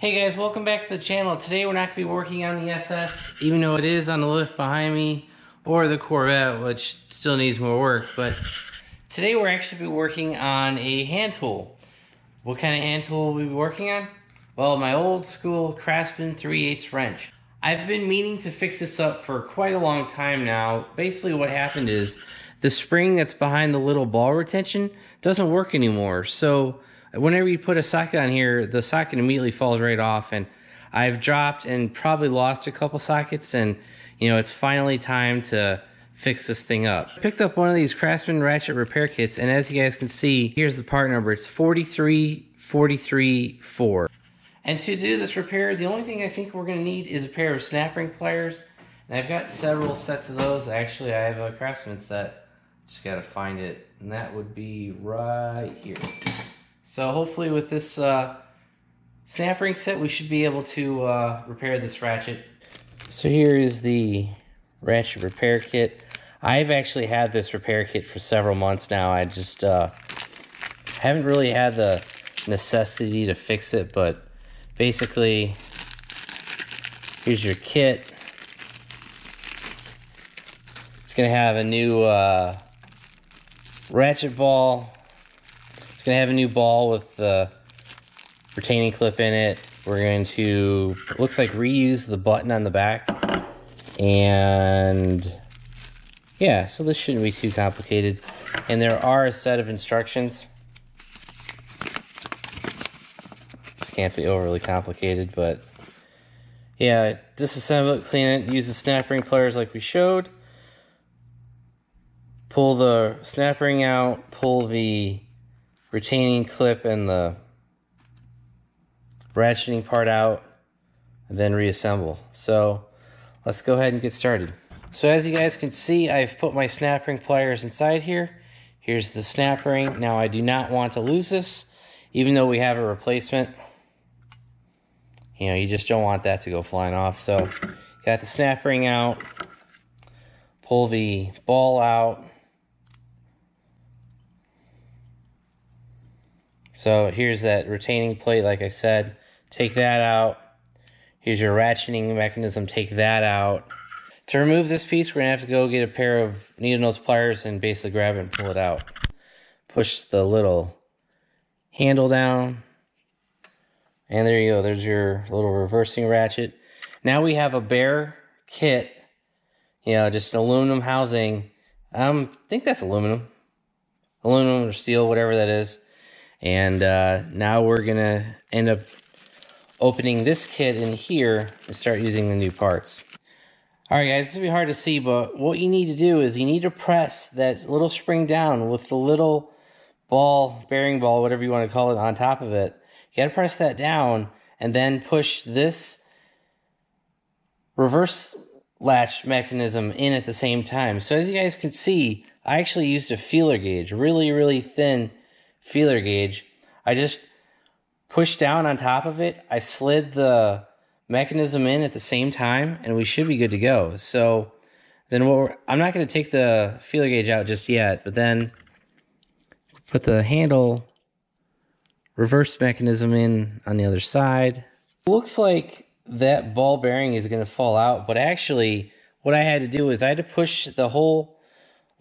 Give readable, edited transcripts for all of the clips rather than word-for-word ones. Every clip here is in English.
Hey guys, welcome back to the channel. Today we're not going to be working on the SS, even though it is on the lift behind me, or the Corvette, which still needs more work, but today we're actually be working on a hand tool. What kind of hand tool will we be working on? Well, my old school Craftsman 3/8 wrench. I've been meaning to fix this up for quite a long time now. Basically what happened is the spring that's behind the little ball retention doesn't work anymore, so whenever you put a socket on here, the socket immediately falls right off, and I've dropped and probably lost a couple sockets, and it's finally time to fix this thing up. I picked up one of these Craftsman Ratchet Repair Kits, and as you guys can see, here's the part number. It's 43434. And to do this repair, the only thing I think we're going to need is a pair of snap ring pliers, and I've got several sets of those. Actually, I have a Craftsman set. Just got to find it, and that would be right here. So hopefully with this snap ring set, we should be able to repair this ratchet. So here is the Ratchet Repair Kit. I've actually had this repair kit for several months now. I just haven't really had the necessity to fix it, but basically, here's your kit. It's going to have a new ratchet ball. It's going to have a new ball with the retaining clip in it. We're going to, looks like, reuse the button on the back. And yeah, so this shouldn't be too complicated. And there are a set of instructions. This can't be overly complicated, but yeah, disassemble it, clean it, use the snap ring pliers like we showed. Pull the snap ring out, pull the retaining clip and the ratcheting part out, and then reassemble. So let's go ahead and get started. So as you guys can see, I've put my snap ring pliers inside here. Here's the snap ring. Now I do not want to lose this, even though we have a replacement. You just don't want that to go flying off. So got the snap ring out, pull the ball out. So here's that retaining plate, like I said. Take that out. Here's your ratcheting mechanism. Take that out. To remove this piece, we're going to have to go get a pair of needle nose pliers and basically grab it and pull it out. Push the little handle down. And there you go. There's your little reversing ratchet. Now we have a bare kit. Just an aluminum housing. I think that's aluminum. Aluminum or steel, whatever that is. And now we're going to end up opening this kit in here and start using the new parts. Alright guys, this will be hard to see, but what you need to do is you need to press that little spring down with the little ball, bearing ball, whatever you want to call it, on top of it. You got to press that down and then push this reverse latch mechanism in at the same time. So as you guys can see, I actually used a feeler gauge, really, really thin feeler gauge. I just pushed down on top of it. I slid the mechanism in at the same time, and we should be good to go. So then I'm not going to take the feeler gauge out just yet, but then put the handle reverse mechanism in on the other side. It looks like that ball bearing is going to fall out, but actually what I had to do is I had to push the whole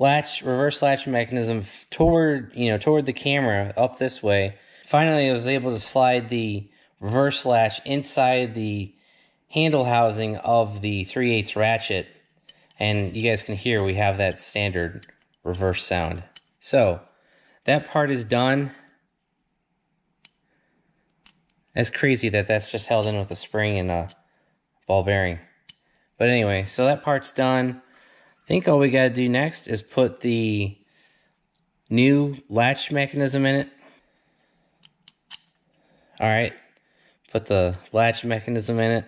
reverse latch mechanism toward the camera up this way. Finally, I was able to slide the reverse latch inside the handle housing of the 3/8 ratchet, and you guys can hear we have that standard reverse sound. So that part is done. That's crazy that that's just held in with a spring and a ball bearing. But anyway, so that part's done. I think all we got to do next is put the new latch mechanism in it. All right, put the latch mechanism in it.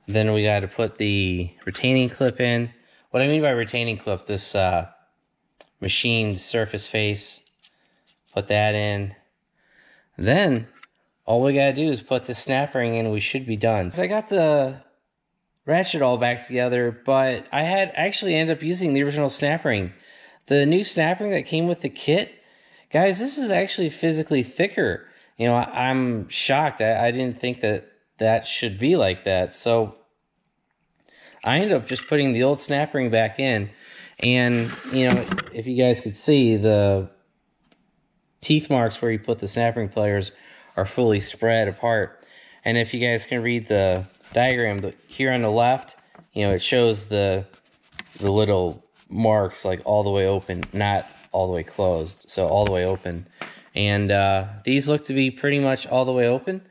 Then we got to put the retaining clip in. What I mean by retaining clip, this machined surface face. Put that in. Then all we got to do is put the snap ring in. We should be done. So I got the ratchet all back together, but I had actually ended up using the original snap ring. The new snap ring that came with the kit, guys, this is actually physically thicker. You know, I'm shocked. I didn't think that should be like that. So I ended up just putting the old snap ring back in. And, you know, if you guys could see, the teeth marks where you put the snap ring pliers are fully spread apart. And if you guys can read the diagram here on the left, you know, it shows the little marks like all the way open, not all the way closed. So all the way open. And these look to be pretty much all the way open.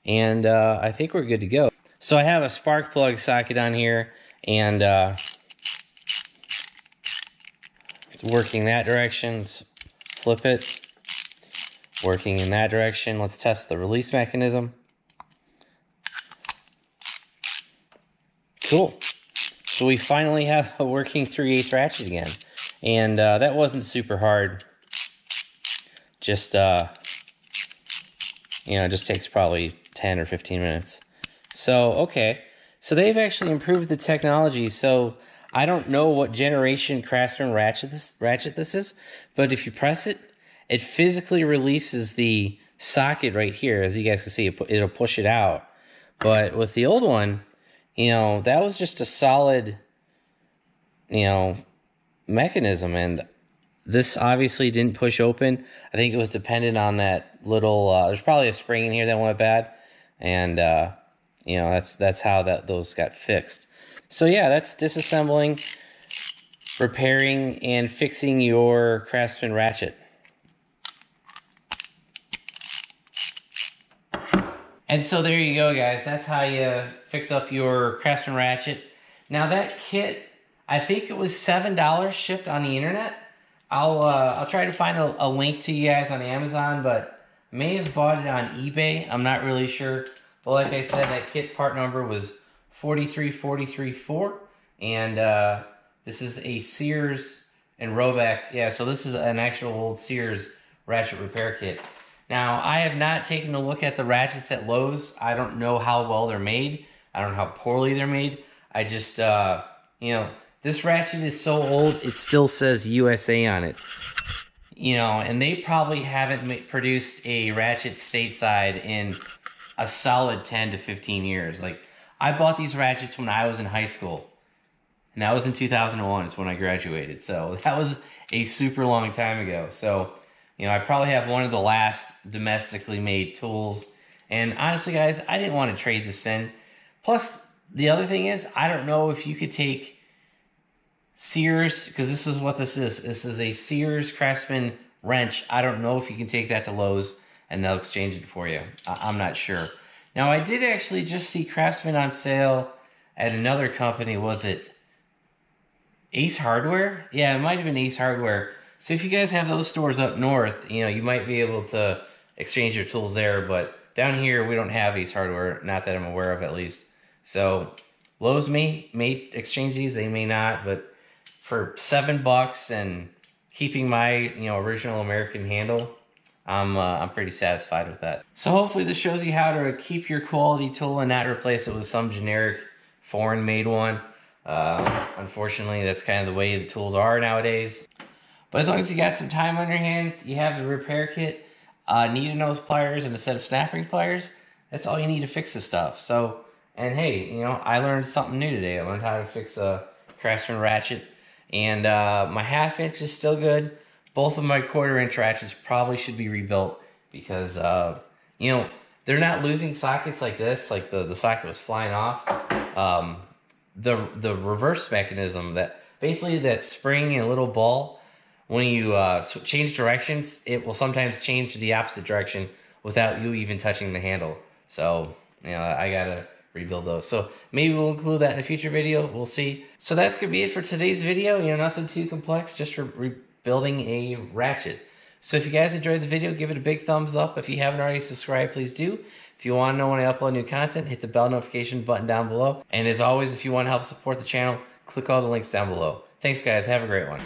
And I think we're good to go. So I have a spark plug socket on here, and it's working that direction. Let's flip it. Working in that direction. Let's test the release mechanism. Cool. So we finally have a working 3/8 ratchet again. And that wasn't super hard. Just, you know, it just takes probably 10 or 15 minutes. So, okay. So they've actually improved the technology. So I don't know what generation Craftsman ratchet this is, but if you press it, it physically releases the socket right here. As you guys can see, it'll push it out. But with the old one, you know, that was just a solid, you know, mechanism. And this obviously didn't push open. I think it was dependent on that little, there's probably a spring in here that went bad. And, you know, that's how those got fixed. So yeah, that's disassembling, repairing, and fixing your Craftsman ratchet. And so there you go, guys. That's how you fix up your Craftsman ratchet. Now that kit, I think it was $7 shipped on the internet. I'll try to find a link to you guys on Amazon, but may have bought it on eBay. I'm not really sure. But like I said, that kit part number was 43434, and this is a Sears and Roebuck. Yeah, so this is an actual old Sears ratchet repair kit. Now, I have not taken a look at the ratchets at Lowe's. I don't know how well they're made. I don't know how poorly they're made. I just, you know, this ratchet is so old, it still says USA on it. You know, and they probably haven't produced a ratchet stateside in a solid 10 to 15 years. Like, I bought these ratchets when I was in high school. And that was in 2001. It's when I graduated. So that was a super long time ago. So, you know, I probably have one of the last domestically made tools. And honestly, guys, I didn't want to trade this in. Plus, the other thing is, I don't know if you could take Sears, because this is what this is. This is a Sears Craftsman wrench. I don't know if you can take that to Lowe's and they'll exchange it for you. I'm not sure. Now, I did actually just see Craftsman on sale at another company. Was it Ace Hardware? Yeah, it might have been Ace Hardware. So if you guys have those stores up north, you know, you might be able to exchange your tools there. But down here, we don't have Ace Hardware, not that I'm aware of at least. So Lowe's may exchange these, they may not. But for $7 and keeping my, you know, original American handle, I'm pretty satisfied with that. So hopefully this shows you how to keep your quality tool and not replace it with some generic foreign made one. Unfortunately, that's kind of the way the tools are nowadays. But as long as you got some time on your hands, you have the repair kit, needle-nose pliers, and a set of snap ring pliers, that's all you need to fix this stuff. So, and hey, you know, I learned something new today. I learned how to fix a Craftsman ratchet. And my 1/2 inch is still good. Both of my 1/4 inch ratchets probably should be rebuilt because, you know, they're not losing sockets like this. Like the socket was flying off. The reverse mechanism, that basically that spring and little ball, when you change directions, it will sometimes change the opposite direction without you even touching the handle. So, you know, I gotta rebuild those. So maybe we'll include that in a future video. We'll see. So that's gonna be it for today's video. You know, nothing too complex, just for rebuilding a ratchet. So if you guys enjoyed the video, give it a big thumbs up. If you haven't already subscribed, please do. If you want to know when I upload new content, hit the bell notification button down below. And as always, if you want to help support the channel, click all the links down below. Thanks, guys. Have a great one.